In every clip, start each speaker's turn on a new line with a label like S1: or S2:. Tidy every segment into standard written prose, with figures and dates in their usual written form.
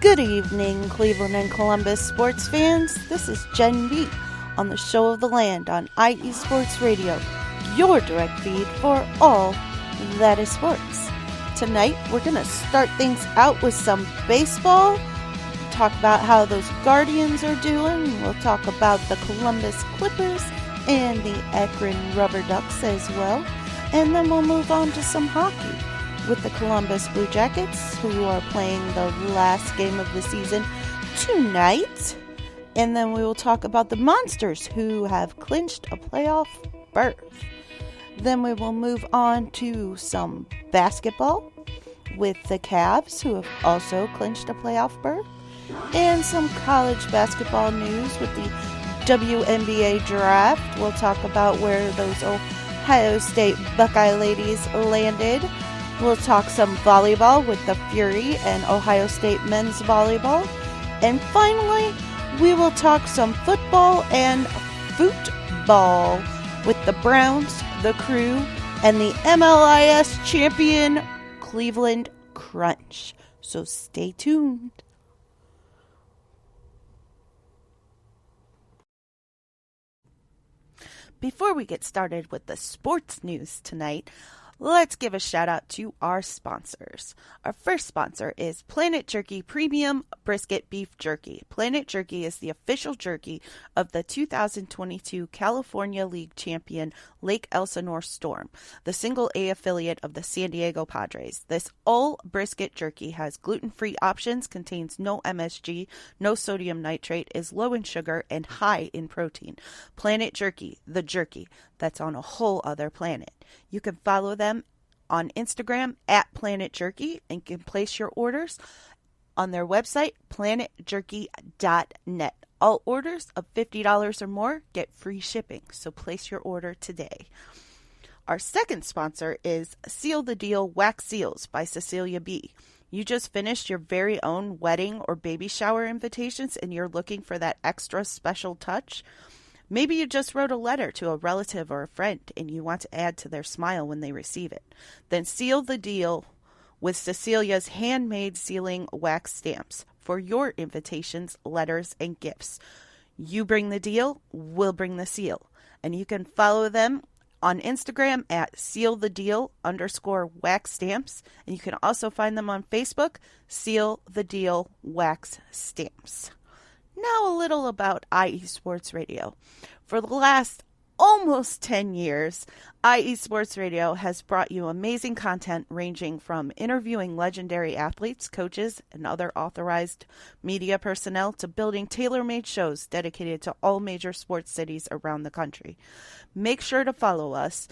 S1: Good evening, Cleveland and Columbus sports fans. This is Jen B on the Show of the Land on IE Sports Radio, your direct feed for all that is sports. Tonight, we're going to start things out with some baseball, talk about how those Guardians are doing. We'll talk about the Columbus Clippers and the Akron Rubber Ducks as well. And then we'll move on to some hockey with the Columbus Blue Jackets, who are playing the last game of the season tonight. And then we will talk about the Monsters, who have clinched a playoff berth. Then we will move on to some basketball with the Cavs, who have also clinched a playoff berth. And some college basketball news with the WNBA draft. We'll talk about where those Ohio State Buckeye Ladies landed. We'll talk some volleyball with the Fury and Ohio State men's volleyball. And finally, we will talk some football and futbol with the Browns, the Crew, and the MLIS champion Cleveland Crunch. So stay tuned. Before we get started with the sports news tonight, let's give a shout out to our sponsors. Our first sponsor is Planet Jerky Premium Brisket Beef Jerky. Planet Jerky is the official jerky of the 2022 California League champion Lake Elsinore Storm, the single A affiliate of the San Diego Padres. This all brisket jerky has gluten-free options, contains no MSG, no sodium nitrate, is low in sugar, and high in protein. Planet Jerky, the jerky that's on a whole other planet. You can follow them on Instagram at Planet Jerky and can place your orders on their website, planetjerky.net. All orders of $50 or more get free shipping, so place your order today. Our second sponsor is Seal the Deal Wax Seals by Cecilia B. You just finished your very own wedding or baby shower invitations and you're looking for that extra special touch? Maybe you just wrote a letter to a relative or a friend and you want to add to their smile when they receive it. Then seal the deal with Cecilia's handmade sealing wax stamps for your invitations, letters, and gifts. You bring the deal, we'll bring the seal. And you can follow them on Instagram at sealthedeal_wax stamps. And you can also find them on Facebook, Seal the Deal Wax Stamps. Now a little about IE Sports Radio. For the last almost 10 years, IE Sports Radio has brought you amazing content ranging from interviewing legendary athletes, coaches, and other authorized media personnel to building tailor-made shows dedicated to all major sports cities around the country. Make sure to follow us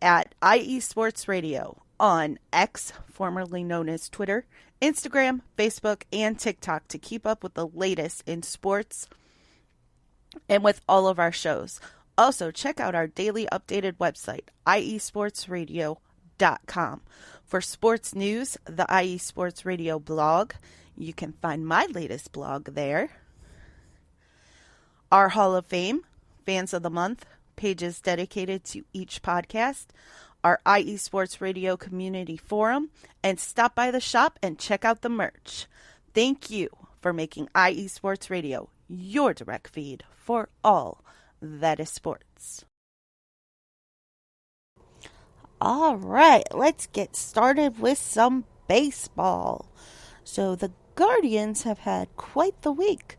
S1: at IE Sports Radio on X, formerly known as Twitter, Instagram, Facebook, and TikTok to keep up with the latest in sports and with all of our shows. Also, check out our daily updated website, iesportsradio.com. For sports news, the IE Sports Radio blog. You can find my latest blog there. Our Hall of Fame, Fans of the Month, pages dedicated to each podcast. Our IE Sports Radio community forum, and stop by the shop and check out the merch. Thank you for making IE Sports Radio your direct feed for all that is sports. All right, let's get started with some baseball. So the Guardians have had quite the week.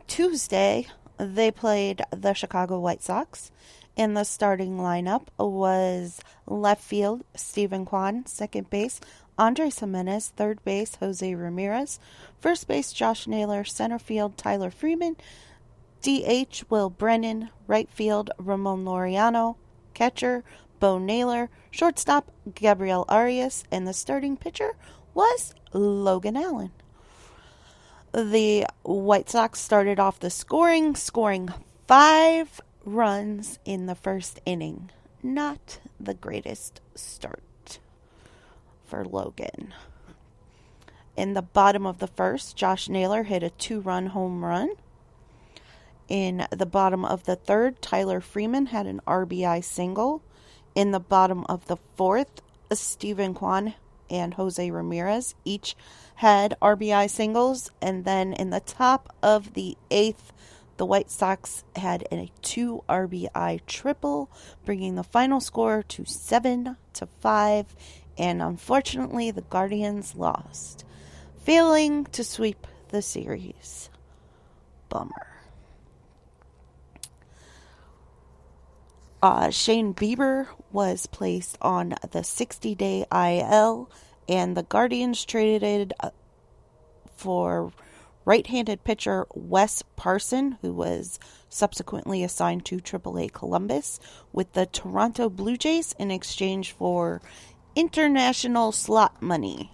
S1: Tuesday, they played the Chicago White Sox. In the starting lineup was left field, Stephen Kwan, second base, Andres Jimenez, third base, Jose Ramirez, first base, Josh Naylor, center field, Tyler Freeman, DH, Will Brennan, right field, Ramon Laureano, catcher, Bo Naylor, shortstop, Gabriel Arias, and the starting pitcher was Logan Allen. The White Sox started off the scoring 5 runs in the first inning. Not the greatest start for Logan. In the bottom of the first, Josh Naylor hit a 2-run home run. In the bottom of the third, Tyler Freeman had an RBI single. In the bottom of the fourth, Stephen Kwan and Jose Ramirez each had RBI singles. And then in the top of the 8th, the White Sox had a 2 RBI triple, bringing the final score to 7-5. And unfortunately, the Guardians lost, failing to sweep the series. Bummer. Shane Bieber was placed on the 60-day IL, and the Guardians traded for right-handed pitcher Wes Parson, who was subsequently assigned to AAA Columbus, with the Toronto Blue Jays in exchange for international slot money.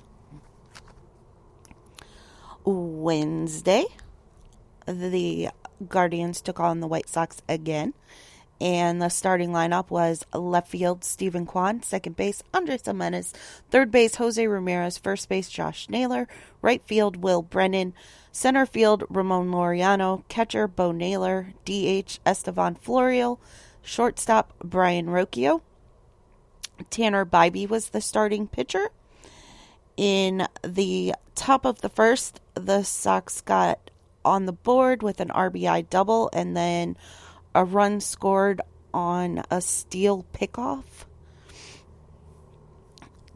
S1: Wednesday, the Guardians took on the White Sox again, and the starting lineup was left field Stephen Kwan, second base Andres Gimenez, third base Jose Ramirez, first base Josh Naylor, right field Will Brennan, center field Ramon Laureano, catcher Bo Naylor, DH Estevan Florial, shortstop Brian Rocchio. Tanner Bybee was the starting pitcher. In the top of the first, the Sox got on the board with an RBI double and then a run scored on a steal pickoff.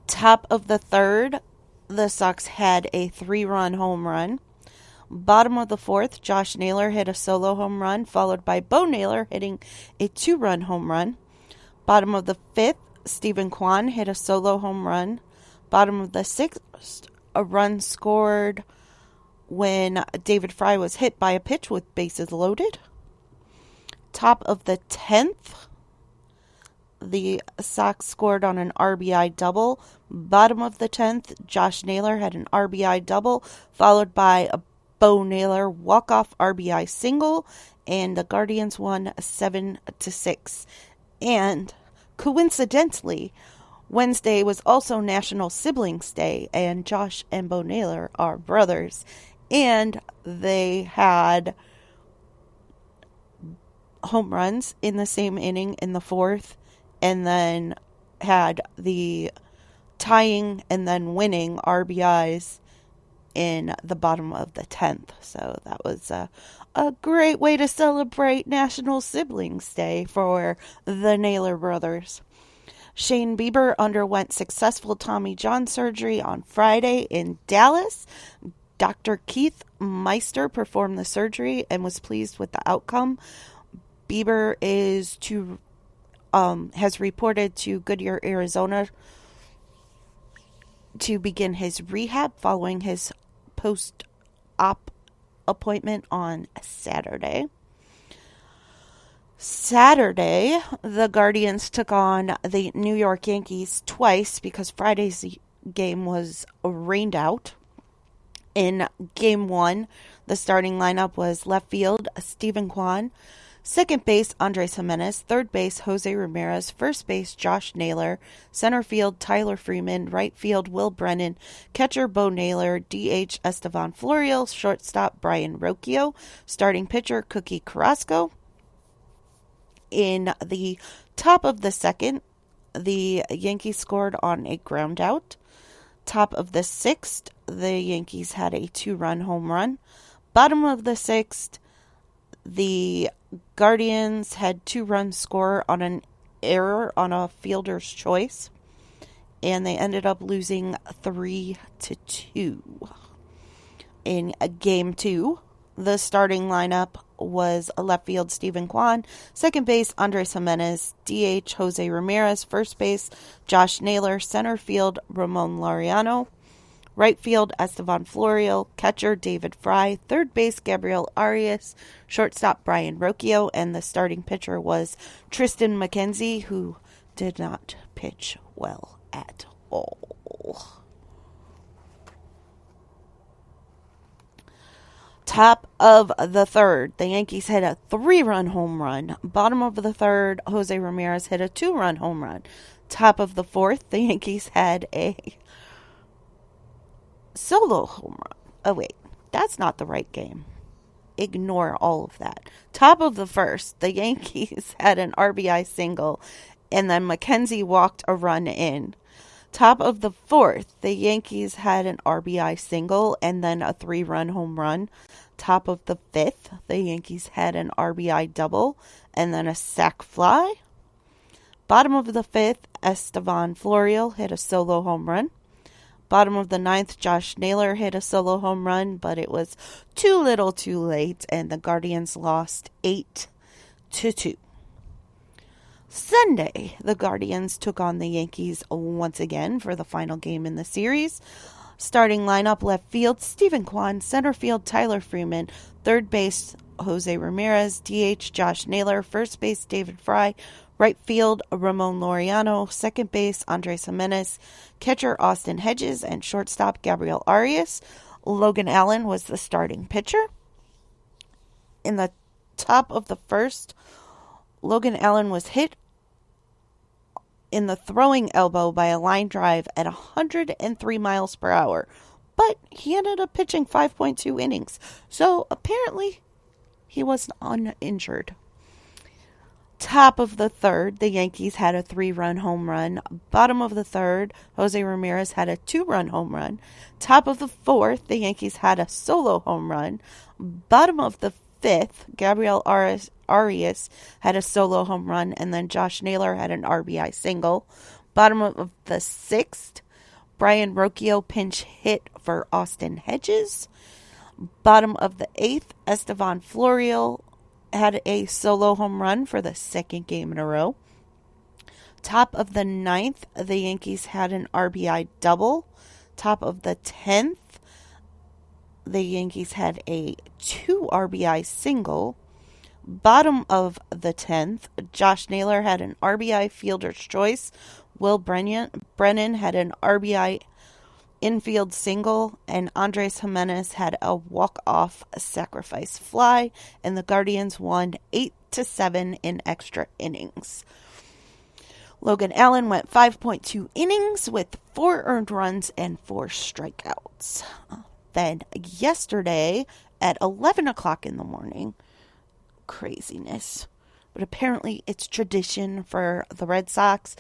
S1: Top of the third, the Sox had a 3-run home run. Bottom of the fourth, Josh Naylor hit a solo home run, followed by Bo Naylor hitting a 2-run home run. Bottom of the fifth, Stephen Kwan hit a solo home run. Bottom of the sixth, a run scored when David Fry was hit by a pitch with bases loaded. Top of the 10th, the Sox scored on an RBI double. Bottom of the 10th, Josh Naylor had an RBI double, followed by a Bo Naylor walk-off RBI single, and the Guardians won 7-6. And coincidentally, Wednesday was also National Siblings Day, and Josh and Bo Naylor are brothers, and they had home runs in the same inning in the fourth, and then had the tying and then winning RBIs in the bottom of the 10th. So that was a great way to celebrate National Siblings Day for the Naylor brothers. Shane Bieber underwent successful Tommy John surgery on Friday in Dallas. Dr. Keith Meister performed the surgery and was pleased with the outcome. Bieber has reported to Goodyear, Arizona to begin his rehab following his post-op appointment on Saturday. Saturday, the Guardians took on the New York Yankees twice because Friday's game was rained out. In Game 1, the starting lineup was left field Stephen Kwan, second base Andres Gimenez, third base Jose Ramirez, first base Josh Naylor, center field Tyler Freeman, right field Will Brennan, catcher Bo Naylor, DH Estevan Florial, shortstop Brian Rocchio, starting pitcher Cookie Carrasco. In the top of the second, the Yankees scored on a ground out. Top of the sixth, the Yankees had a 2-run home run. Bottom of the sixth, the Guardians had 2 runs score on an error on a fielder's choice, and they ended up losing 3-2. In Game 2, the starting lineup was a left field Stephen Kwan, second base Andres Gimenez, DH Jose Ramirez, first base Josh Naylor, center field Ramon Laureano, right field Estevan Florial, catcher David Fry, third base Gabriel Arias, shortstop Brian Rocchio, and the starting pitcher was Tristan McKenzie, who did not pitch well at all. Top of the third, the Yankees hit a 3-run home run. Bottom of the third, Jose Ramirez hit a 2-run home run. Top of the fourth, the Yankees had a solo home run. Oh, wait, that's not the right game. Ignore all of that. Top of the first, the Yankees had an RBI single, and then McKenzie walked a run in. Top of the fourth, the Yankees had an RBI single and then a 3-run home run. Top of the fifth, the Yankees had an RBI double and then a sac fly. Bottom of the fifth, Estevan Florial hit a solo home run. Bottom of the ninth, Josh Naylor hit a solo home run, but it was too little too late, and the Guardians lost 8-2. Sunday, the Guardians took on the Yankees once again for the final game in the series. Starting lineup, left field, Stephen Kwan, center field, Tyler Freeman, third base, Jose Ramirez, DH, Josh Naylor, first base, David Fry, right field, Ramon Laureano, second base, Andres Jimenez, catcher, Austin Hedges, and shortstop, Gabriel Arias. Logan Allen was the starting pitcher. In the top of the first, Logan Allen was hit in the throwing elbow by a line drive at 103 miles per hour, but he ended up pitching 5.2 innings, so apparently he was uninjured. Top of the third, the Yankees had a 3-run home run. Bottom of the third, Jose Ramirez had a 2-run home run. Top of the fourth, the Yankees had a solo home run. Bottom of the fifth, Gabriel Arias had a solo home run, and then Josh Naylor had an RBI single. Bottom of the sixth, Brian Rocchio pinch hit for Austin Hedges. Bottom of the eighth, Estevan Florial had a solo home run for the second game in a row. Top of the ninth, the Yankees had an RBI double. Top of the 10th, the Yankees had a 2 RBI single. Bottom of the 10th, Josh Naylor had an RBI fielder's choice. Will Brennan had an RBI infield single, and Andres Jimenez had a walk-off sacrifice fly, and the Guardians won 8-7 in extra innings. Logan Allen went 5.2 innings with 4 earned runs and 4 strikeouts. Then yesterday at 11 o'clock in the morning, craziness, but apparently it's tradition for the Red Sox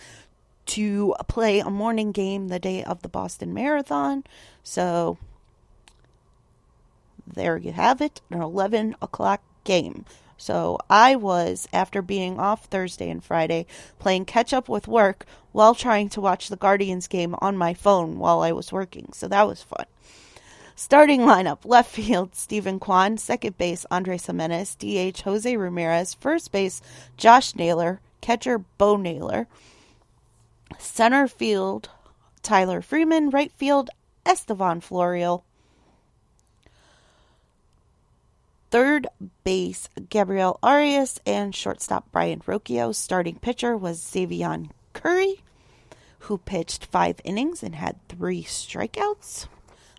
S1: to play a morning game the day of the Boston Marathon. So there you have it, an 11 o'clock game. So I was, after being off Thursday and Friday, playing catch up with work while trying to watch the Guardians game on my phone while I was working. So that was fun. Starting lineup, left field, Stephen Kwan, second base, Andres Jimenez, DH, Jose Ramirez, first base, Josh Naylor, catcher, Bo Naylor, center field, Tyler Freeman, right field, Estevan Florial, third base, Gabriel Arias, and shortstop, Brian Rocchio. Starting pitcher was Xavier Curry, who pitched 5 innings and had 3 strikeouts.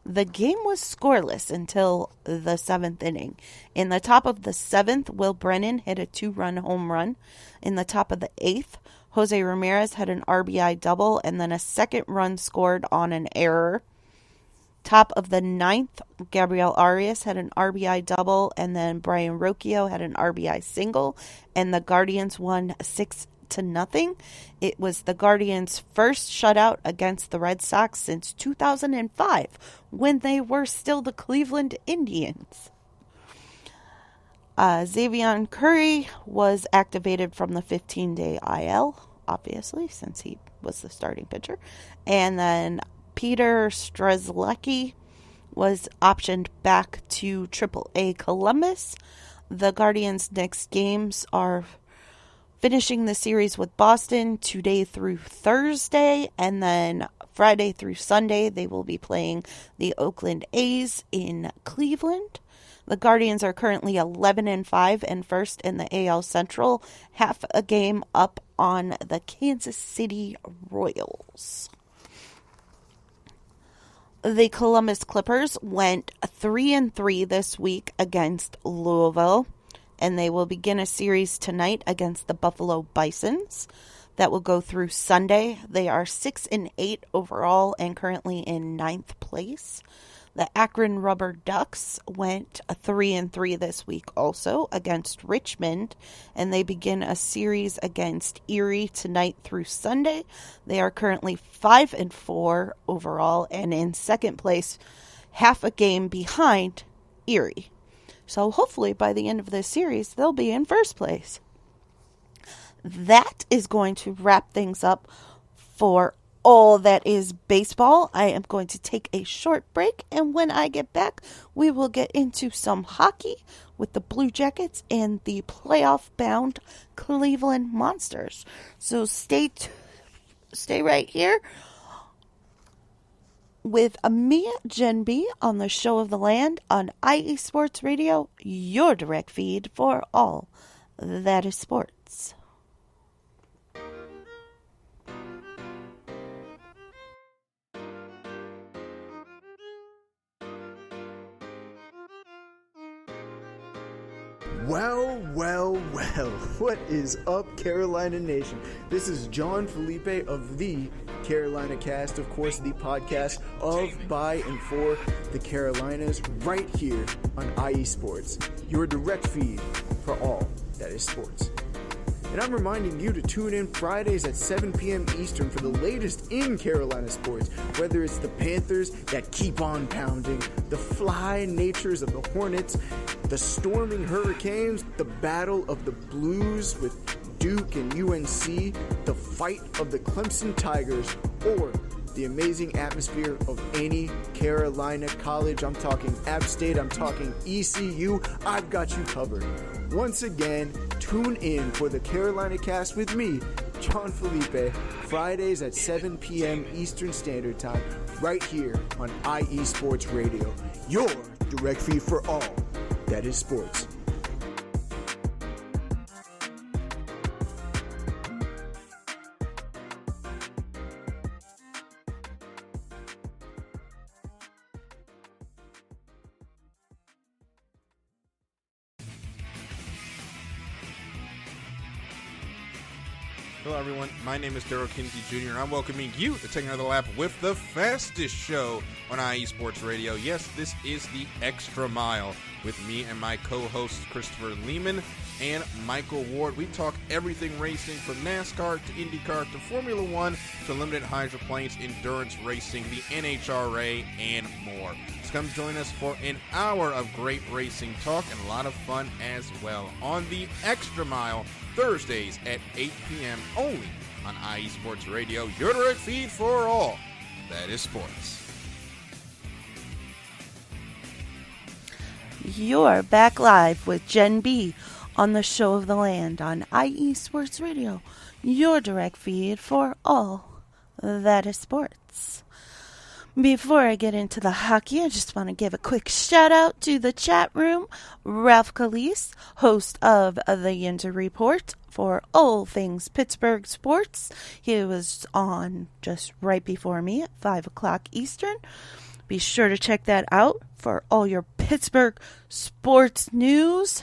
S1: The game was scoreless until the 7th inning. In the top of the 7th, Will Brennan hit a 2-run home run. In the top of the 8th, Jose Ramirez had an RBI double and then a second run scored on an error. Top of the 9th, Gabriel Arias had an RBI double and then Brian Rocchio had an RBI single, and the Guardians won 6-0. It was the Guardians' first shutout against the Red Sox since 2005, when they were still the Cleveland Indians. Xavier Curry was activated from the 15-day IL, obviously, since he was the starting pitcher. And then Peter Strzelecki was optioned back to AAA Columbus. The Guardians' next games are finishing the series with Boston today through Thursday, and then Friday through Sunday they will be playing the Oakland A's in Cleveland. The Guardians are currently 11-5 and first in the AL Central, half a game up on the Kansas City Royals. The Columbus Clippers went 3-3 this week against Louisville, and they will begin a series tonight against the Buffalo Bisons. That will go through Sunday. They are 6-8 overall and currently in 9th place. The Akron Rubber Ducks went 3-3 this week also against Richmond, and they begin a series against Erie tonight through Sunday. They are currently 5-4 overall and in second place, half a game behind Erie. So hopefully by the end of this series, they'll be in first place. That is going to wrap things up for all that is baseball. I am going to take a short break, and when I get back, we will get into some hockey with the Blue Jackets and the playoff-bound Cleveland Monsters. So stay right here with me, Jen B, on the Show of the Land on IE Sports Radio, your direct feed for all that is sports.
S2: Well, what is up, Carolina Nation? This is John Felipe of the Carolina Cast, of course, the podcast of, by, and for the Carolinas, right here on IE Sports, your direct feed for all that is sports. And I'm reminding you to tune in Fridays at 7 p.m. Eastern for the latest in Carolina sports, whether it's the Panthers that keep on pounding, the fly natures of the Hornets, the storming Hurricanes, the battle of the Blues with Duke and UNC, the fight of the Clemson Tigers, or the amazing atmosphere of any Carolina college. I'm talking App State, I'm talking ECU. I've got you covered. Once again, tune in for the Carolina Cast with me, John Felipe, Fridays at 7 p.m. Eastern Standard Time, right here on IE Sports Radio, your direct feed for all that is sports.
S3: Hello, everyone. My name is Daryl Kinsey Jr., and I'm welcoming you to take another lap with the fastest show on IE Sports Radio. Yes, this is the Extra Mile with me and my co-hosts Christopher Lehman and Michael Ward. We talk everything racing from NASCAR to IndyCar to Formula One to limited hydroplanes, endurance racing, the NHRA, and more. So come join us for an hour of great racing talk and a lot of fun as well on the Extra Mile, Thursdays at 8 p.m. only on IE Sports Radio, your direct feed for all that is sports.
S1: You're back live with Jen B on the Show of the Land on IE Sports Radio, your direct feed for all that is sports. Before I get into the hockey, I just want to give a quick shout out to the chat room. Ralph Calise, host of the Yinzer Report for all things Pittsburgh sports. He was on just right before me at 5 o'clock Eastern. Be sure to check that out for all your Pittsburgh sports news.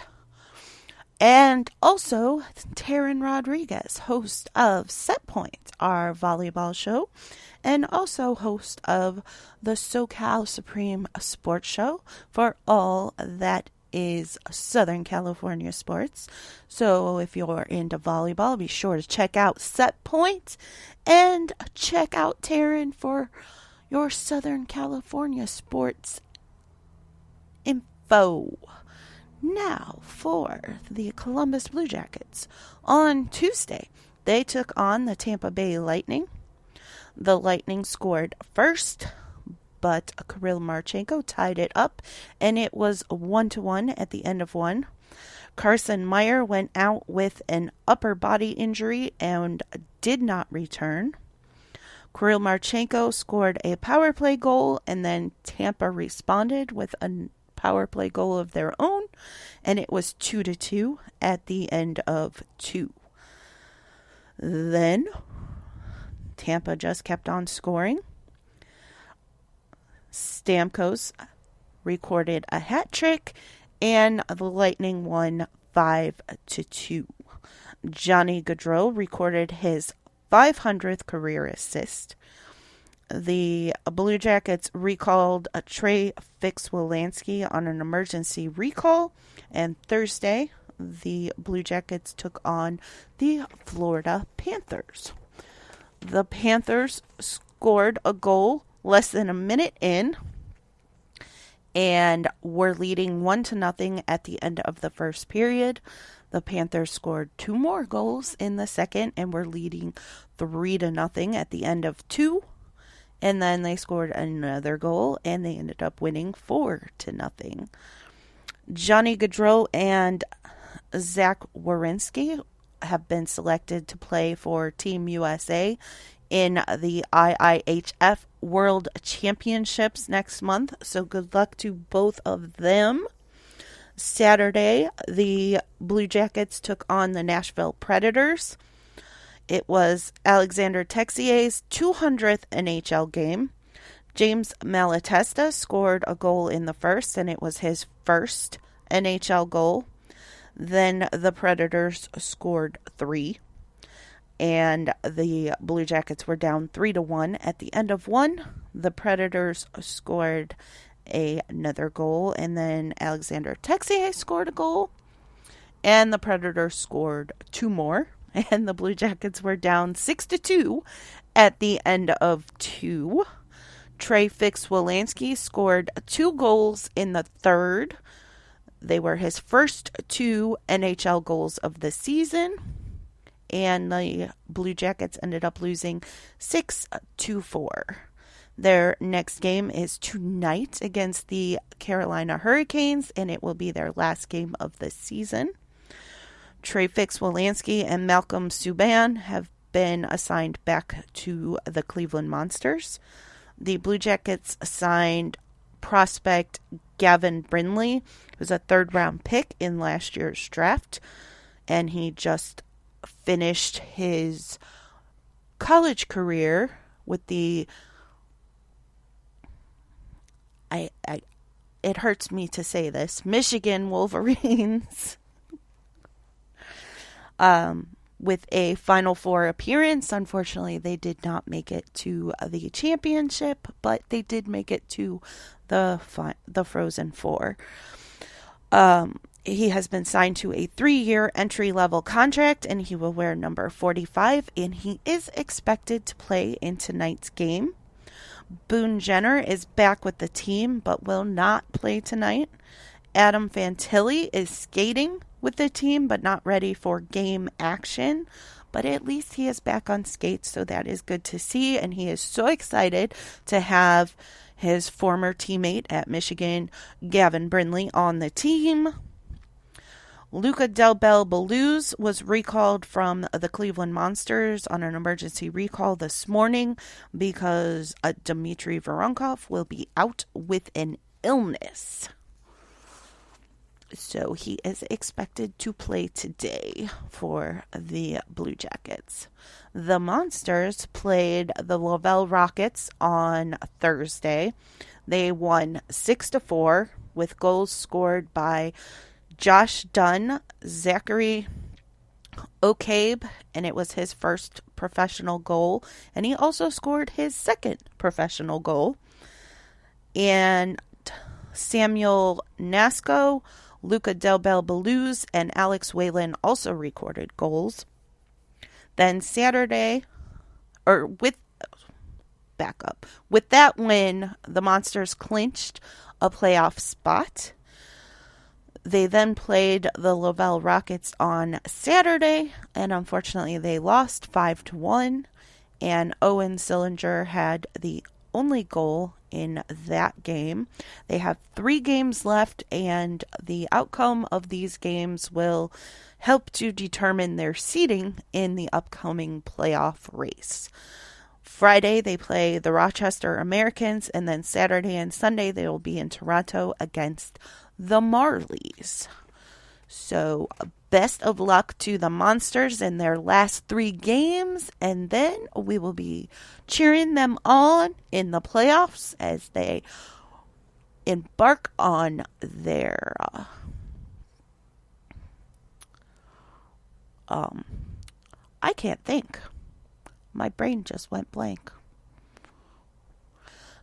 S1: And also, Taryn Rodriguez, host of Set Point, our volleyball show, and also host of the SoCal Supreme Sports Show for all that is Southern California sports. So if you're into volleyball, be sure to check out Set Point and check out Taryn for your Southern California sports info. Now for the Columbus Blue Jackets. On Tuesday, they took on the Tampa Bay Lightning. The Lightning scored first, but Kirill Marchenko tied it up, and it was 1-1 at the end of one. Carson Meyer went out with an upper body injury and did not return. Kirill Marchenko scored a power play goal, and then Tampa responded with a power play goal of their own, and it was 2-2 at the end of two. Then Tampa just kept on scoring. Stamkos recorded a hat trick, and the Lightning won 5-2. Johnny Gaudreau recorded his 500th career assist. The Blue Jackets recalled Trey Fix-Wolanski on an emergency recall, and Thursday, the Blue Jackets took on the Florida Panthers. The Panthers scored a goal less than a minute in and were leading 1-0 at the end of the first period. The Panthers scored 2 more goals in the second and were leading 3-0 at the end of 2. And then they scored another goal and they ended up winning 4-0. Johnny Gaudreau and Zach Werenski have been selected to play for Team USA in the IIHF World Championships next month. So good luck to both of them. Saturday, the Blue Jackets took on the Nashville Predators. It was Alexander Texier's 200th NHL game. James Malatesta scored a goal in the first, and it was his first NHL goal. Then the Predators scored 3, and the Blue Jackets were down 3-1 at the end of 1. The Predators scored another goal, and then Alexander Texier scored a goal, and the Predators scored 2 more, and the Blue Jackets were down 6-2 at the end of 2. Trey Fix-Wolanski scored 2 goals in the third. They were his first 2 NHL goals of the season, and the Blue Jackets ended up losing 6-4. Their next game is tonight against the Carolina Hurricanes, and it will be their last game of the season. Trey Fix-Wolanski and Malcolm Subban have been assigned back to the Cleveland Monsters. The Blue Jackets signed prospect Gavin Brindley, who's a third-round pick in last year's draft, and he just finished his college career with the it hurts me to say this, Michigan Wolverines, with a Final Four appearance. Unfortunately, they did not make it to the championship, but they did make it to the Frozen Four. He has been signed to a 3-year entry-level contract, and he will wear number 45, and he is expected to play in tonight's game. Boone Jenner is back with the team, but will not play tonight. Adam Fantilli is skating with the team, but not ready for game action. But at least he is back on skates, so that is good to see, and he is so excited to have his former teammate at Michigan, Gavin Brindley, on the team. Luca Del Bel Belluz was recalled from the Cleveland Monsters on an emergency recall this morning because Dmitry Voronkov will be out with an illness. So he is expected to play today for the Blue Jackets. The Monsters played the Laval Rockets on Thursday. They won 6-4 with goals scored by Josh Dunn, Zachary O'Cabe, and it was his first professional goal. And he also scored his second professional goal. And Samuel Nasco, Luca Del Bel Belluz, and Alex Whalen also recorded goals. Then Saturday, with that win, the Monsters clinched a playoff spot. They then played the Laval Rockets on Saturday, and unfortunately they lost 5-1, and Owen Sillinger had the only goal in that game. They have 3 games left, and the outcome of these games will help to determine their seeding in the upcoming playoff race. Friday, they play the Rochester Americans, and then Saturday and Sunday, they will be in Toronto against the Marlies. So, best of luck to the Monsters in their last 3 games, and then we will be cheering them on in the playoffs as they embark on their I can't think. My brain just went blank.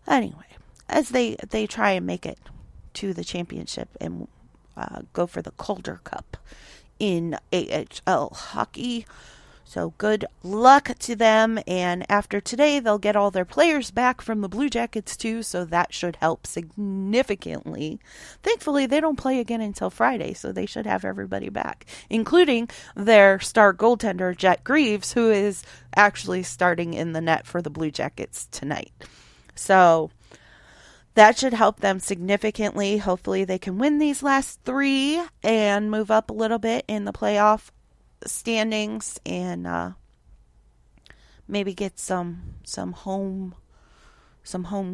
S1: Anyway, as they try and make it to the championship and go for the Calder Cup in AHL hockey. So good luck to them, and after today, they'll get all their players back from the Blue Jackets too, so that should help significantly. Thankfully, they don't play again until Friday, so they should have everybody back, including their star goaltender, Jet Greaves, who is actually starting in the net for the Blue Jackets tonight. So that should help them significantly. Hopefully, they can win these last 3 and move up a little bit in the playoff standings and maybe get some home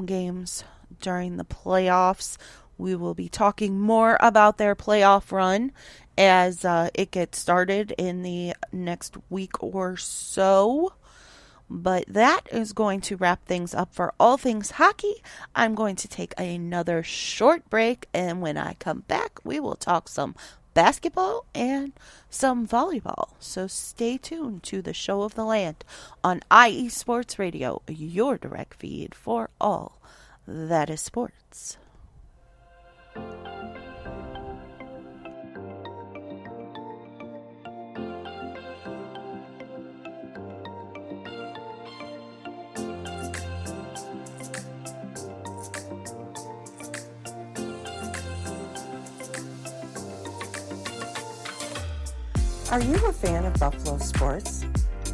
S1: games during the playoffs. We will be talking more about their playoff run as it gets started in the next week or so. But that is going to wrap things up for all things hockey. I'm going to take another short break, and when I come back, we will talk some basketball and some volleyball. So stay tuned to the Show of the Land on IE Sports Radio, your direct feed for all that is sports. Are you a fan of Buffalo sports?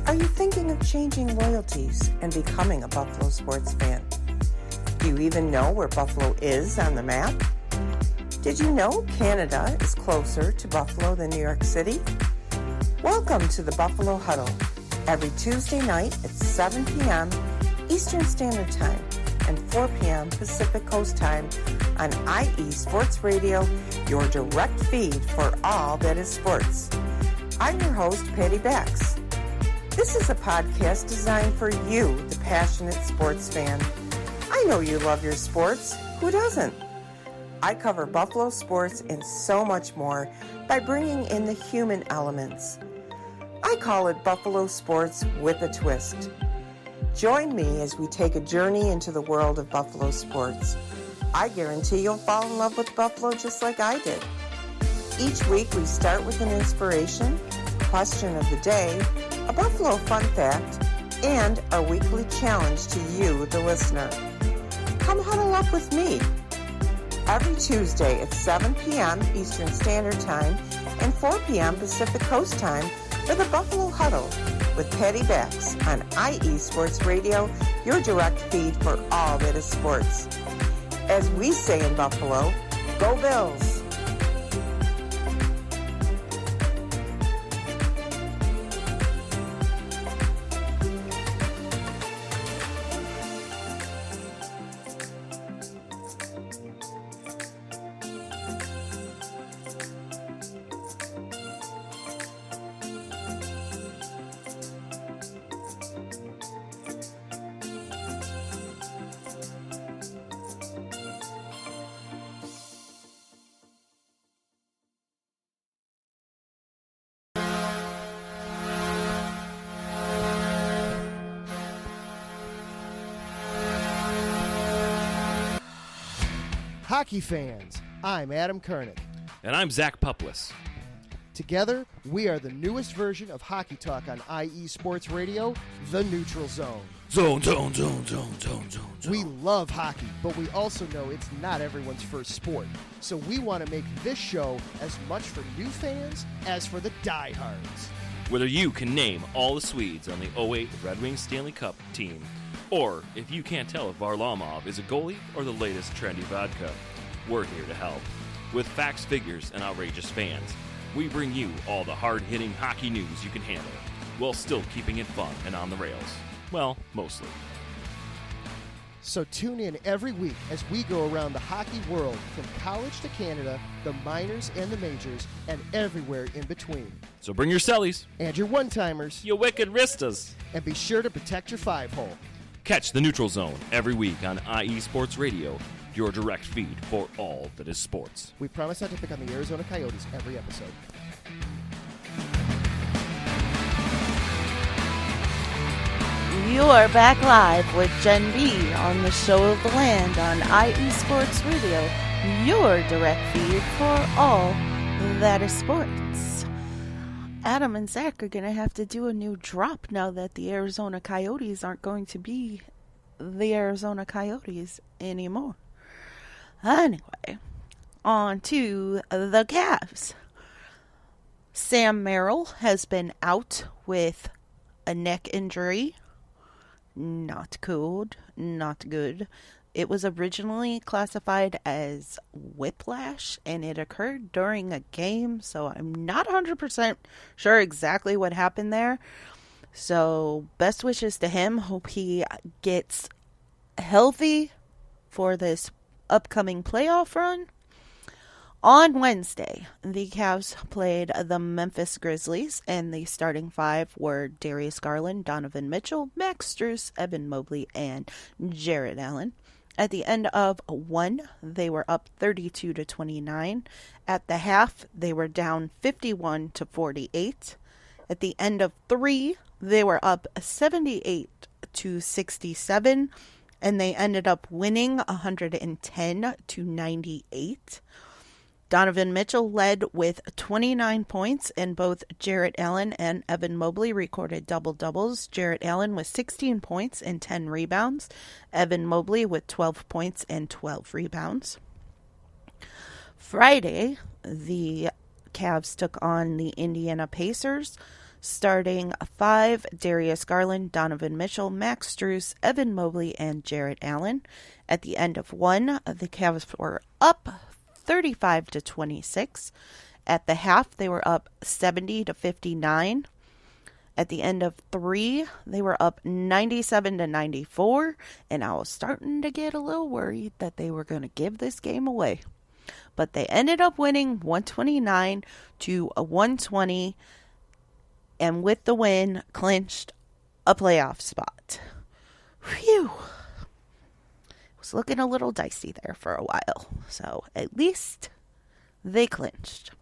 S1: Are you thinking of changing loyalties and becoming a Buffalo sports fan? Do you even know where Buffalo is on the map? Did you know Canada is closer to Buffalo than New York City? Welcome to the Buffalo Huddle, every Tuesday night at 7 p.m. Eastern Standard Time and 4 p.m. Pacific Coast Time on IE Sports Radio, your direct feed for all that is sports. I'm your host, Patty Bax. This is a podcast designed for you, the passionate sports fan. I know you love your sports. Who doesn't? I cover Buffalo sports and so much more by bringing in the human elements. I call it Buffalo Sports with a Twist. Join me as we take a journey into the world of Buffalo sports. I guarantee you'll fall in love with Buffalo just like I did. Each week we start with an inspiration, question of the day, a Buffalo fun fact, and our weekly challenge to you, the listener. Come huddle up with me every Tuesday at 7 p.m. Eastern Standard Time and 4 p.m. Pacific Coast Time for the Buffalo Huddle with Patty Bax on IE Sports Radio, your direct feed for all that is sports. As we say in Buffalo, go Bills!
S4: Hockey fans, I'm Adam Kernick.
S5: And I'm Zach Puplis.
S4: Together, we are the newest version of Hockey Talk on IE Sports Radio, The Neutral Zone.
S5: Zone.
S4: We love hockey, but we also know it's not everyone's first sport. So we want to make this show as much for new fans as for the diehards.
S5: Whether you can name all the Swedes on the 08 Red Wings Stanley Cup team, or if you can't tell if Varlamov is a goalie or the latest trendy vodka, we're here to help. With facts, figures, and outrageous fans, we bring you all the hard-hitting hockey news you can handle, while still keeping it fun and on the rails. Well, mostly.
S4: So tune in every week as we go around the hockey world, from college to Canada, the minors and the majors, and everywhere in between.
S5: So bring your cellies.
S4: And your one-timers.
S5: You wicked wristas.
S4: And be sure to protect your five-hole.
S5: Catch the Neutral Zone every week on IE Sports Radio, your direct feed for all that is sports.
S4: We promise not to pick on the Arizona Coyotes every episode.
S1: You're back live with Jen B on the Show of the Land on IE Sports Radio, your direct feed for all that is sports. Adam and Zach are going to have to do a new drop now that the Arizona Coyotes aren't going to be the Arizona Coyotes anymore. Anyway, on to the Cavs. Sam Merrill has been out with a neck injury. Not good, not good. It was originally classified as whiplash, and it occurred during a game, so I'm not 100% sure exactly what happened there. So, best wishes to him. Hope he gets healthy for this upcoming playoff run. On Wednesday, the Cavs played the Memphis Grizzlies, and the starting five were Darius Garland, Donovan Mitchell, Max Strus, Evan Mobley, and Jarrett Allen. At the end of one, they were up 32-29. At the half, they were down 51-48. At the end of three, they were up 78-67, and they ended up winning 110-98. Donovan Mitchell led with 29 points, and both Jarrett Allen and Evan Mobley recorded double-doubles. Jarrett Allen with 16 points and 10 rebounds. Evan Mobley with 12 points and 12 rebounds. Friday, the Cavs took on the Indiana Pacers. Starting five, Darius Garland, Donovan Mitchell, Max Strus, Evan Mobley, and Jarrett Allen. At the end of one, the Cavs were up 35-26. At the half, they were up 70-59. At the end of three, they were up 97-94. And I was starting to get a little worried that they were going to give this game away. But they ended up winning 129-120. And with the win, clinched a playoff spot. Phew. Was looking a little dicey there for a while, so at least they clinched.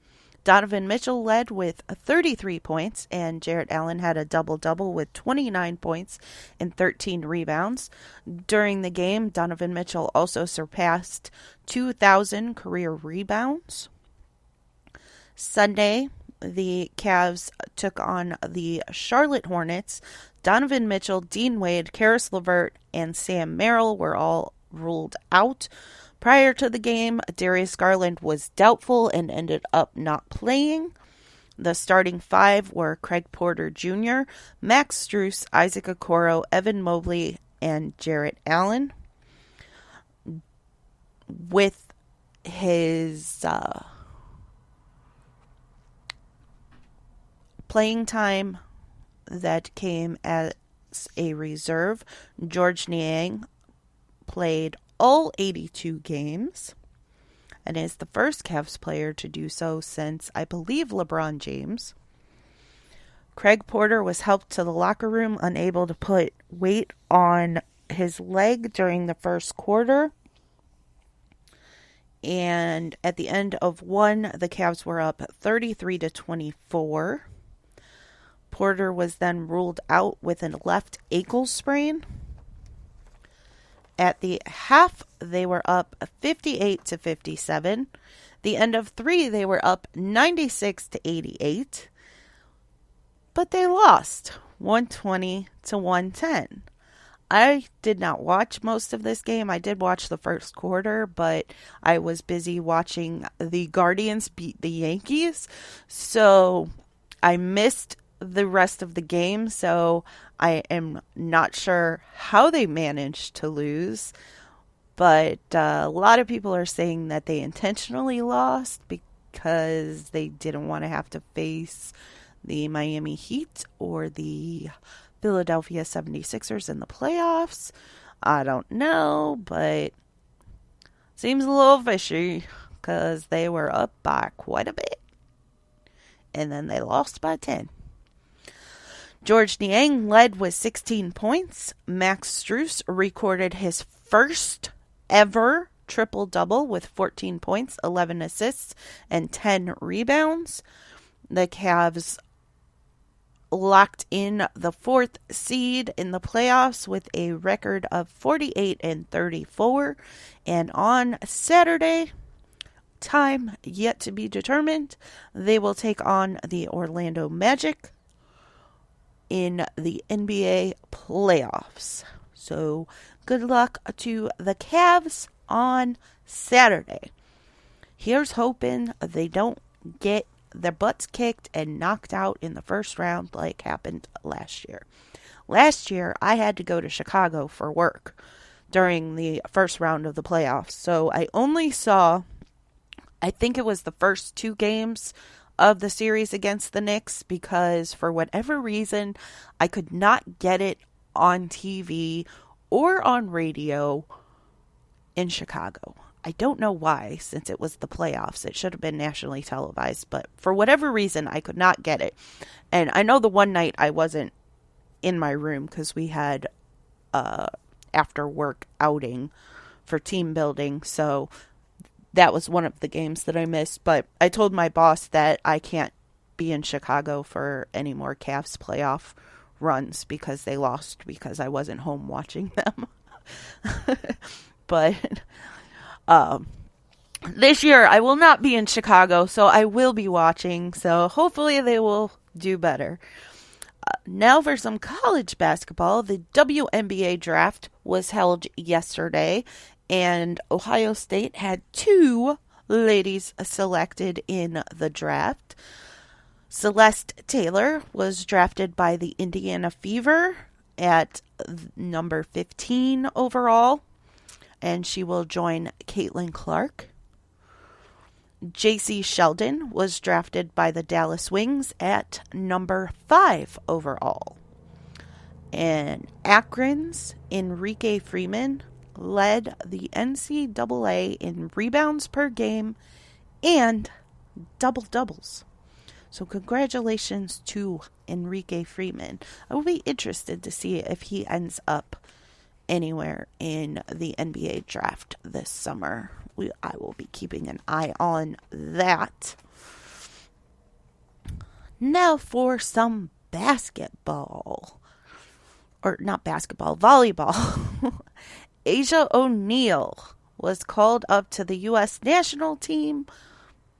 S1: Donovan Mitchell led with 33 points, and Jarrett Allen had a double-double with 29 points and 13 rebounds. During the game, Donovan Mitchell also surpassed 2,000 career rebounds. Sunday, the Cavs took on the Charlotte Hornets. Donovan Mitchell, Dean Wade, Karis LeVert, and Sam Merrill were all ruled out. Prior to the game, Darius Garland was doubtful and ended up not playing. The starting five were Craig Porter Jr., Max Strus, Isaac Okoro, Evan Mobley, and Jarrett Allen. With his playing time that came as a reserve, George Niang played all 82 games and is the first Cavs player to do so since, I believe, LeBron James. Craig Porter was helped to the locker room, unable to put weight on his leg during the first quarter. And at the end of one, the Cavs were up 33-24. Porter was then ruled out with a left ankle sprain. At the half, they were up 58-57. The end of three, they were up 96-88. But they lost 120-110. I did not watch most of this game. I did watch the first quarter, but I was busy watching the Guardians beat the Yankees. So I missed the rest of the game, so I am not sure how they managed to lose, but a lot of people are saying that they intentionally lost because they didn't want to have to face the Miami Heat or the Philadelphia 76ers in the playoffs. I don't know, but seems a little fishy because they were up by quite a bit and then they lost by 10. George Niang led with 16 points. Max Strus recorded his first ever triple-double with 14 points, 11 assists, and 10 rebounds. The Cavs locked in the 4th seed in the playoffs with a record of 48-34. And on Saturday, time yet to be determined, they will take on the Orlando Magic in the NBA playoffs. So good luck to the Cavs on Saturday. Here's hoping they don't get their butts kicked and knocked out in the first round like happened last year. Last year, I had to go to Chicago for work during the first round of the playoffs. So I only saw, I think it was the first 2 games of the series against the Knicks, because for whatever reason, I could not get it on TV or on radio in Chicago. I don't know why, since it was the playoffs. It should have been nationally televised, but for whatever reason, I could not get it. And I know the one night I wasn't in my room because we had after work outing for team building, so that was one of the games that I missed. But I told my boss that I can't be in Chicago for any more Cavs playoff runs because they lost, because I wasn't home watching them. But this year I will not be in Chicago, so I will be watching. So hopefully they will do better. Now for some college basketball. The WNBA draft was held yesterday, and Ohio State had 2 ladies selected in the draft. Celeste Taylor was drafted by the Indiana Fever at number 15 overall, and she will join Caitlin Clark. J.C. Sheldon was drafted by the Dallas Wings at number 5 overall. And Akron's Enrique Freeman led the NCAA in rebounds per game and double-doubles. So congratulations to Enrique Freeman. I will be interested to see if he ends up anywhere in the NBA draft this summer. I will be keeping an eye on that. Now for some basketball. Or not basketball, volleyball. Asia O'Neal was called up to the U.S. national team.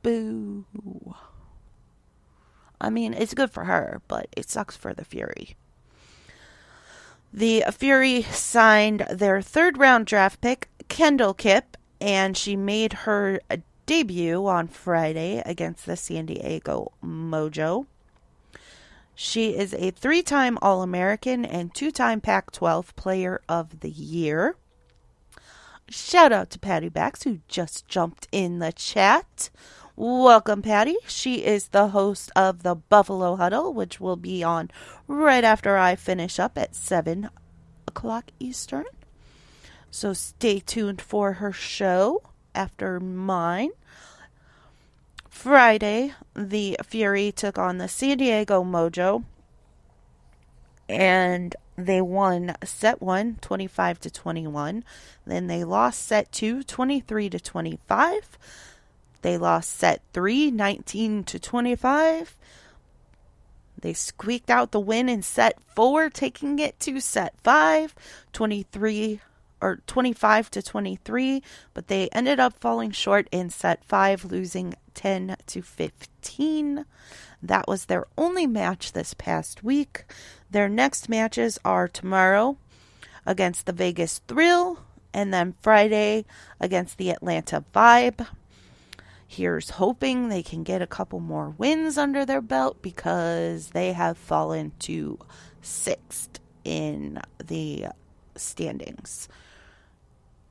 S1: Boo. I mean, it's good for her, but it sucks for the Fury. The Fury signed their 3rd round draft pick, Kendall Kipp, and she made her debut on Friday against the San Diego Mojo. She is a 3-time All-American and 2-time Pac-12 Player of the Year. Shout out to Patty Bax, who just jumped in the chat. Welcome, Patty. She is the host of the Buffalo Huddle, which will be on right after I finish up at 7 o'clock Eastern. So stay tuned for her show after mine. Friday, the Fury took on the San Diego Mojo, and they won set 1, 25-21. Then they lost set 2, 23-25. They lost set 3, 19-25. They squeaked out the win in set 4, taking it to set 5, 25-23, but they ended up falling short in set 5, losing 10-15. That was their only match this past week. Their next matches are tomorrow against the Vegas Thrill, and then Friday against the Atlanta Vibe. Here's hoping they can get a couple more wins under their belt, because they have fallen to 6th in the standings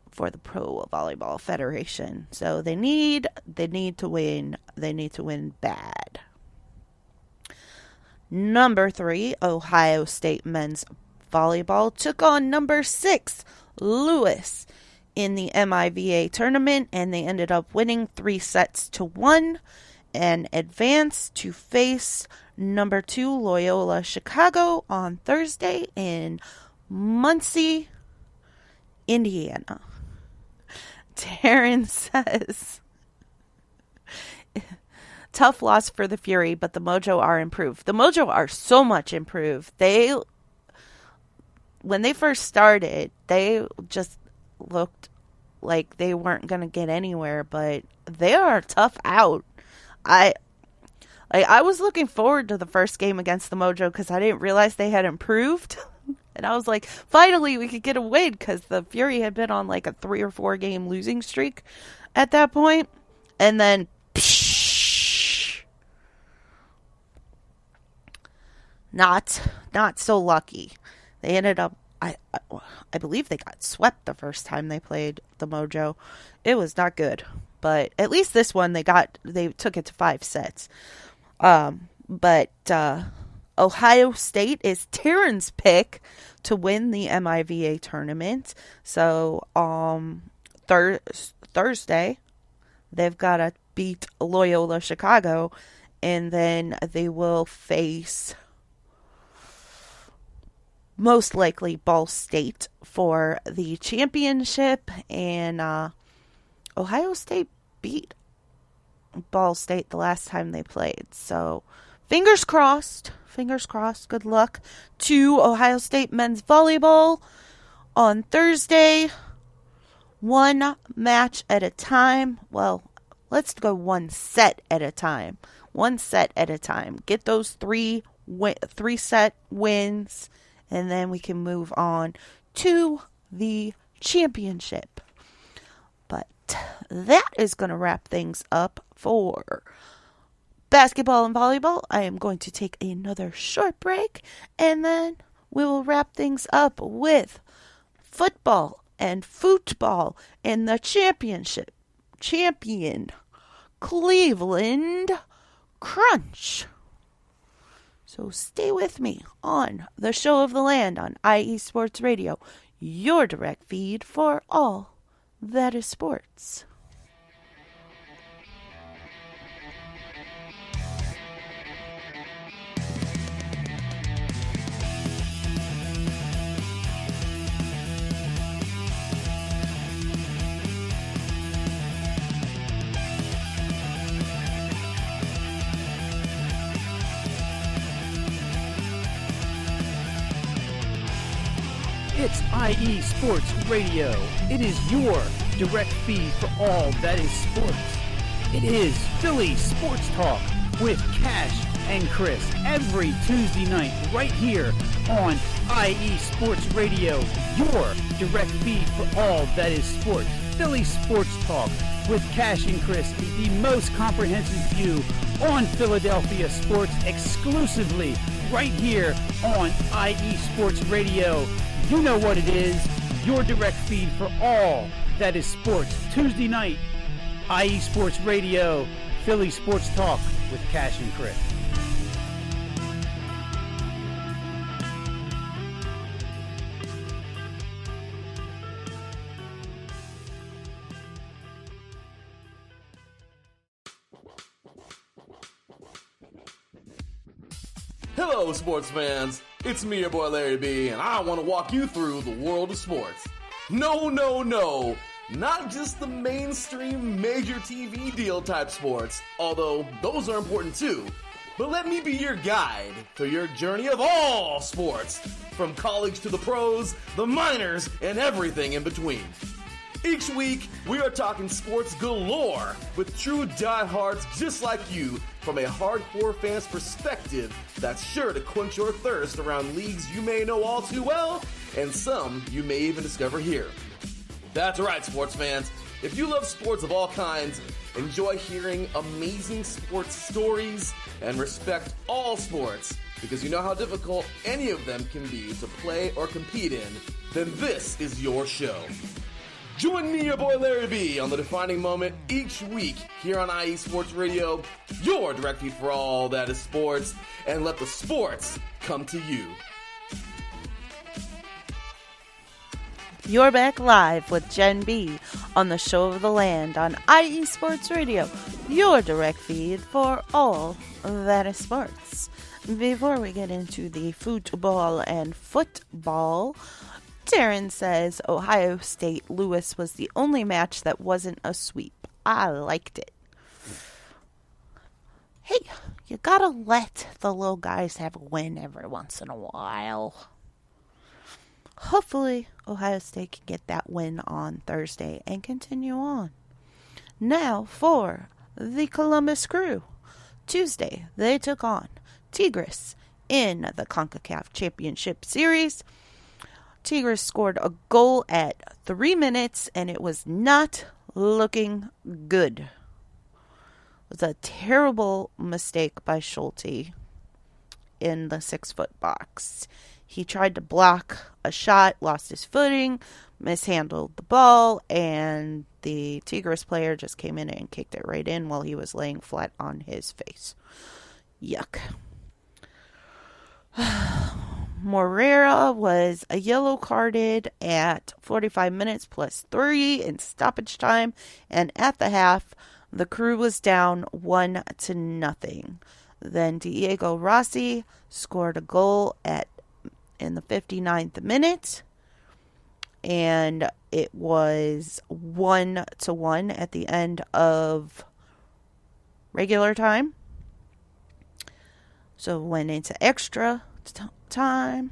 S1: for the Pro Volleyball Federation. So they need to win. They need to win bad. Number 3, Ohio State men's volleyball took on number 6, Lewis, in the MIVA tournament, and they ended up winning 3-1 and advanced to face number 2 Loyola Chicago on Thursday in Muncie, Indiana. Taryn says tough loss for the Fury, but the Mojo are improved. The Mojo are so much improved. When they first started, they just looked like they weren't going to get anywhere, but they are tough out. I was looking forward to the first game against the Mojo because I didn't realize they had improved. And I was like, finally we could get a win, because the Fury had been on like a 3 or 4 game losing streak at that point. And then, not so lucky. They ended up, I believe they got swept the first time they played the Mojo. It was not good. But at least this one, they took it to 5 sets. But Ohio State is Taryn's pick to win the MIVA tournament. So Thursday, they've got to beat Loyola Chicago, and then they will face most likely Ball State for the championship. And Ohio State beat Ball State the last time they played. So fingers crossed. Good luck to Ohio State men's volleyball on Thursday. One match at a time. Well, let's go one set at a time. Get those three set wins, and then we can move on to the championship. But that is going to wrap things up for basketball and volleyball. I am going to take another short break, and then we will wrap things up with football and football in the championship. Champion Cleveland Crunch. So stay with me on the Show of the Land on IE Sports Radio, your direct feed for all that is sports.
S6: It's IE Sports Radio. It is your direct feed for all that is sports. It is Philly Sports Talk with Cash and Chris every Tuesday night right here on IE Sports Radio, your direct feed for all that is sports. Philly Sports Talk with Cash and Chris is the most comprehensive view on Philadelphia sports exclusively right here on IE Sports Radio. You know what it is, your direct feed for all that is sports. Tuesday night, IE Sports Radio, Philly Sports Talk with Cash and Chris.
S7: Hello, sports fans. It's me, your boy Larry B, and I want to walk you through the world of sports. No, not just the mainstream major TV deal type sports, although those are important too. But let me be your guide through your journey of all sports, from college to the pros, the minors, and everything in between. Each week, we are talking sports galore with true diehards just like you from a hardcore fan's perspective that's sure to quench your thirst around leagues you may know all too well and some you may even discover here. That's right, sports fans. If you love sports of all kinds, enjoy hearing amazing sports stories, and respect all sports because you know how difficult any of them can be to play or compete in, then this is your show. Join me, your boy Larry B, on the defining moment each week here on IE Sports Radio, your direct feed for all that is sports, and let the sports come to you.
S1: You're back live with Jen B on the Show of the Land on IE Sports Radio, your direct feed for all that is sports. Before we get into the football and football, Darren says Ohio State Lewis was the only match that wasn't a sweep. I liked it. Hey, you gotta let the little guys have a win every once in a while. Hopefully, Ohio State can get that win on Thursday and continue on. Now for the Columbus Crew. Tuesday, they took on Tigres in the CONCACAF Championship Series. Tigres scored a goal at 3 minutes, and it was not looking good. It was a terrible mistake by Schulte in the 6-foot box. He tried to block a shot, lost his footing, mishandled the ball, and the Tigres player just came in and kicked it right in while he was laying flat on his face. Yuck. Morera was a yellow carded at 45 minutes plus 3 in stoppage time, and at the half, the Crew was down 1-0. Then Diego Rossi scored a goal in the 59th minute, and it was 1-1 at the end of regular time. So it went into extra time,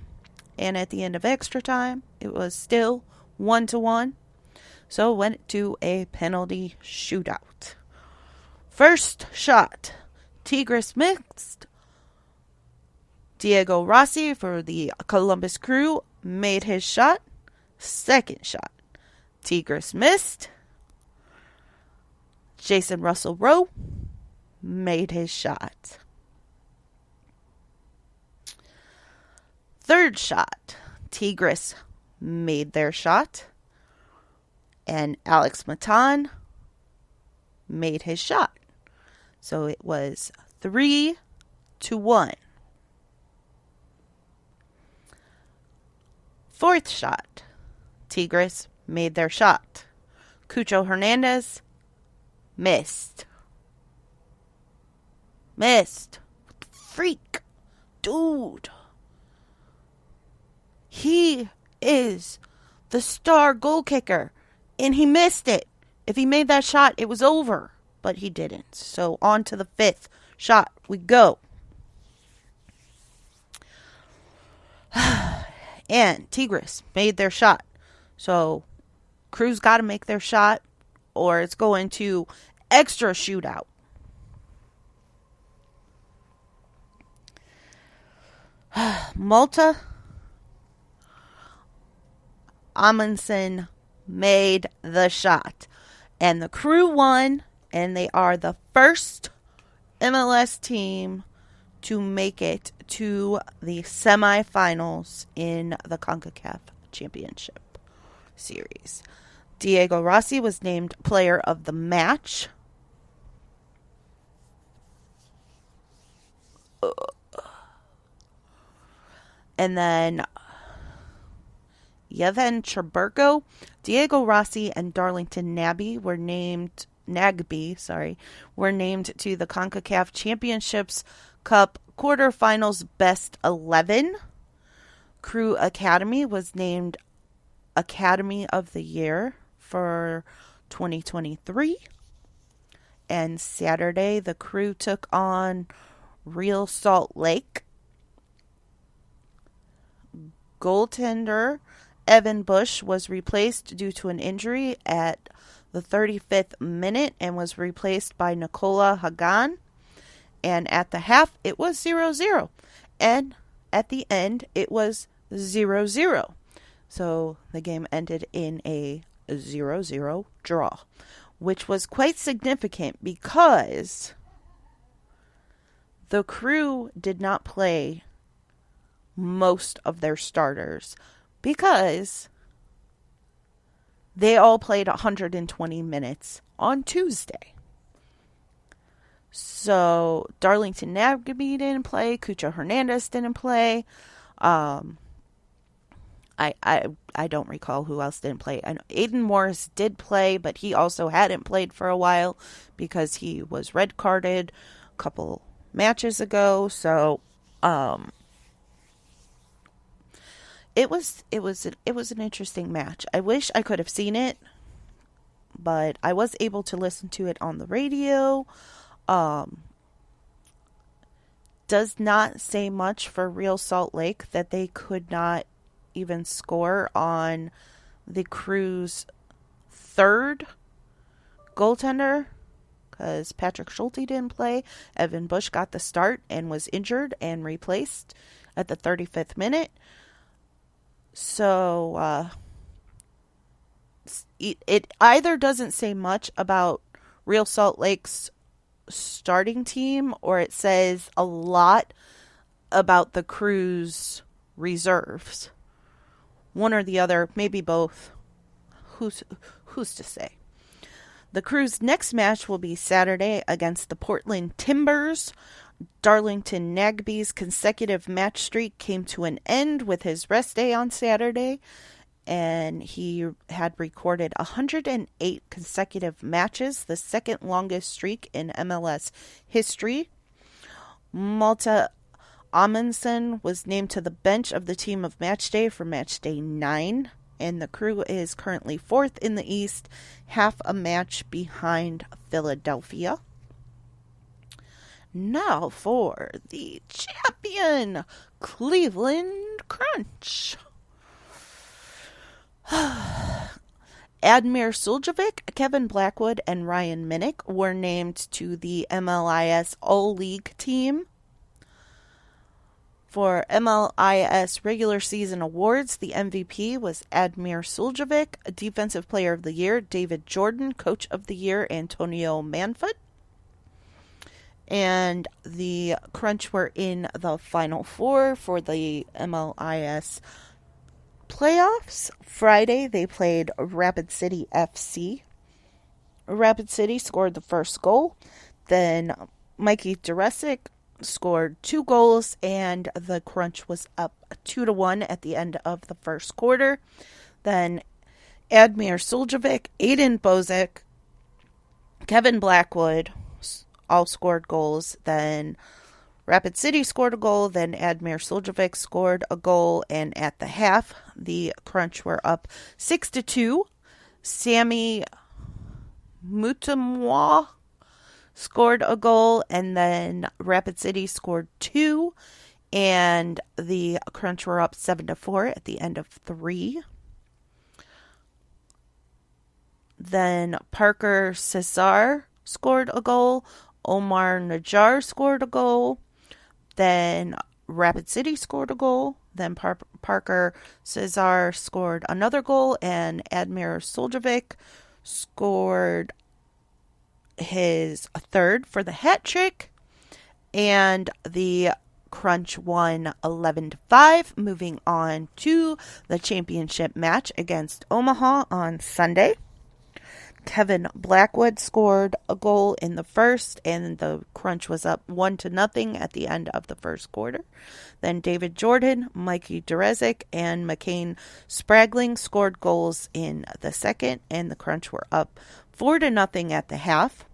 S1: and at the end of extra time, it was still 1-1. So it went to a penalty shootout. First shot, Tigres missed. Diego Rossi for the Columbus Crew made his shot. Second shot, Tigres missed. Jason Russell Rowe made his shot. Third shot, Tigres made their shot. And Alex Matan made his shot. So it was 3-1. Fourth shot, Tigres made their shot. Cucho Hernandez missed. Freak. Dude. He is the star goal kicker, and he missed it. If he made that shot, it was over, but he didn't. So on to the fifth shot we go. And Tigres made their shot. So Crew's got to make their shot, or it's going to extra shootout. Malta Amundsen made the shot, and the Crew won, and they are the first MLS team to make it to the semifinals in the CONCACAF Championship Series. Diego Rossi was named player of the match. And then Yevhen Cherburko, Diego Rossi, and Darlington Nagbe were named to the CONCACAF Championships Cup quarterfinals best 11. Crew Academy was named Academy of the Year for 2023. And Saturday, the Crew took on Real Salt Lake. Goaltender Evan Bush was replaced due to an injury at the 35th minute and was replaced by Nikola Hagan. And at the half, it was 0-0. And at the end, it was 0-0. So the game ended in a 0-0 draw, which was quite significant because the Crew did not play most of their starters because they all played 120 minutes on Tuesday. So Darlington Nagbe didn't play, Cucho Hernandez didn't play. I don't recall who else didn't play. I know Aiden Morris did play, but he also hadn't played for a while because he was red carded a couple matches ago. So it was an interesting match. I wish I could have seen it, but I was able to listen to it on the radio. does not say much for Real Salt Lake that they could not even score on the Crew's third goaltender, because Patrick Schulte didn't play. Evan Bush got the start and was injured and replaced at the 35th minute. So it either doesn't say much about Real Salt Lake's starting team, or it says a lot about the Crew's reserves. One or the other, maybe both. Who's to say? The Crew's next match will be Saturday against the Portland Timbers. Darlington Nagby's consecutive match streak came to an end with his rest day on Saturday, and he had recorded 108 consecutive matches, the second longest streak in MLS history. Malta Amundsen was named to the bench of the team of match day for match day 9, and the Crew is currently 4th in the East, half a match behind Philadelphia. Now for the champion, Cleveland Crunch. Admir Suljovic, Kevin Blackwood, and Ryan Minnick were named to the MLIS All-League team. For MLIS regular season awards, the MVP was Admir Suljovic, Defensive Player of the Year, David Jordan, Coach of the Year, Antonio Manford. And the Crunch were in the Final Four for the MLIS playoffs. Friday, they played Rapid City FC. Rapid City scored the first goal. Then Mikey Duresic scored 2 goals, and the Crunch was up 2-1 at the end of the first quarter. Then Admir Suljovic, Aiden Bozic, Kevin Blackwood all scored goals. Then Rapid City scored a goal. Then Admir Suljovic scored a goal. And at the half, the Crunch were up 6-2. Sammy Mutamwa scored a goal. And then Rapid City scored 2. And the Crunch were up 7-4 at the end of 3. Then Parker Cesar scored a goal. Omar Najjar scored a goal. Then Rapid City scored a goal. Then Parker Cesar scored another goal. And Admir Suljovic scored his third for the hat trick. And the Crunch won 11-5, moving on to the championship match against Omaha on Sunday. Kevin Blackwood scored a goal in the first, and the Crunch was up 1-0 at the end of the first quarter. Then David Jordan, Mikey Duresic, and McCain Spragling scored goals in the second, and the Crunch were up 4-0 at the half.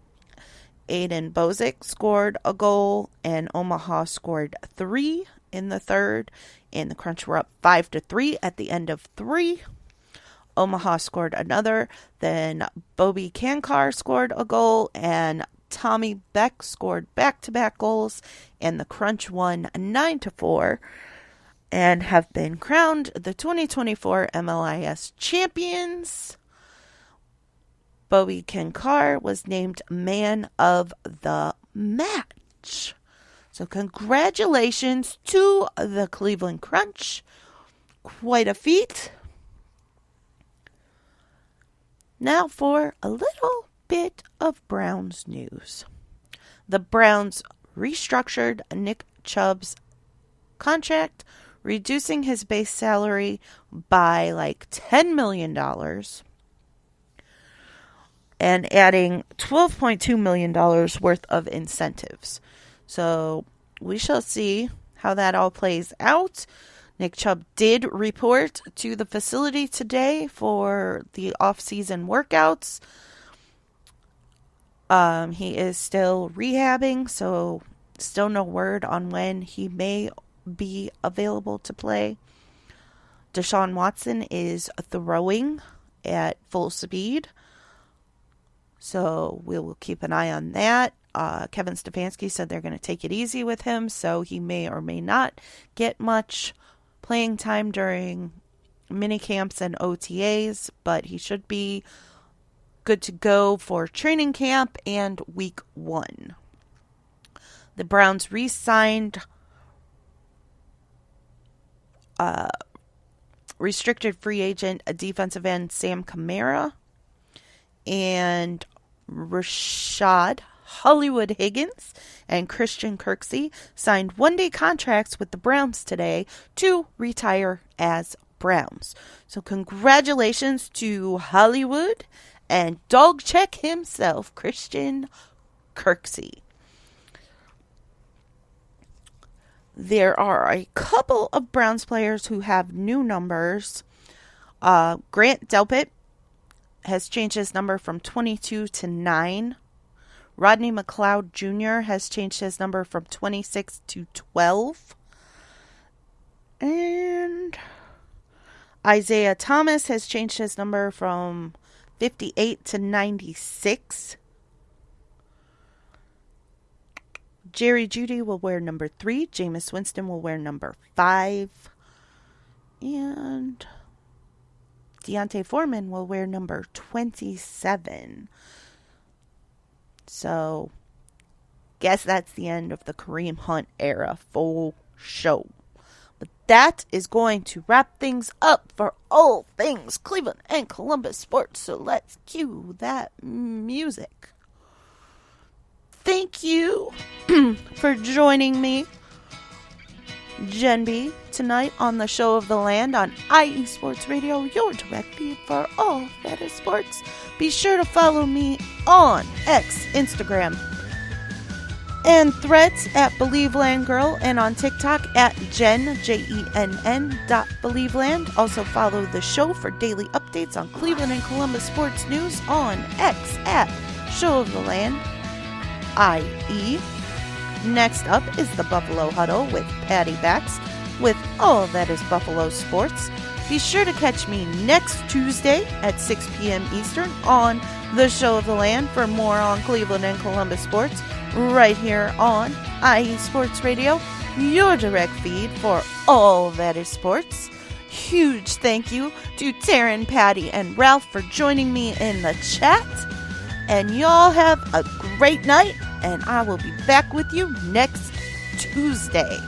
S1: Aiden Bozic scored a goal, and Omaha scored 3 in the third, and the Crunch were up 5-3 at the end of 3. Omaha scored another. Then Bobby Kankar scored a goal, and Tommy Beck scored back-to-back goals, and the Crunch won 9-4 and have been crowned the 2024 MLIS champions. Bobby Kankar was named Man of the Match. So congratulations to the Cleveland Crunch. Quite a feat. Now for a little bit of Browns news. The Browns restructured Nick Chubb's contract, reducing his base salary by like $10 million and adding $12.2 million worth of incentives. So we shall see how that all plays out. Nick Chubb did report to the facility today for the off-season workouts. He is still rehabbing, so still no word on when he may be available to play. Deshaun Watson is throwing at full speed. So we will keep an eye on that. Kevin Stefanski said they're going to take it easy with him, so he may or may not get much playing time during mini camps and OTAs, but he should be good to go for training camp and week 1. The Browns re-signed restricted free agent, a defensive end, Sam Kamara, and Rashad Hollywood Higgins and Christian Kirksey signed one-day contracts with the Browns today to retire as Browns. So congratulations to Hollywood and dog check himself, Christian Kirksey. There are a couple of Browns players who have new numbers. Grant Delpit has changed his number from 22 to 9. Rodney McLeod Jr. has changed his number from 26 to 12. And Isaiah Thomas has changed his number from 58 to 96. Jerry Jeudy will wear number 3. Jameis Winston will wear number 5. And Deontay Foreman will wear number 27. So, guess that's the end of the Kareem Hunt era for show. But that is going to wrap things up for all things Cleveland and Columbus sports. So let's cue that music. Thank you for joining me, Jen B, tonight on the Show of the Land on IE Sports Radio, your direct feed for all that is sports. Be sure to follow me on X, Instagram, and Threads at BelieveLandGirl, and on TikTok at Jen, JENN.BelieveLand. Also follow the show for daily updates on Cleveland and Columbus sports news on X at Show of the Land, IE. Next up is the Buffalo Huddle with Patty Bax with all that is Buffalo sports. Be sure to catch me next Tuesday at 6 p.m. Eastern on the Show of the Land for more on Cleveland and Columbus sports right here on IE Sports Radio, your direct feed for all that is sports. Huge thank you to Taryn, Patty, and Ralph for joining me in the chat. And y'all have a great night, and I will be back with you next Tuesday.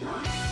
S8: Bye.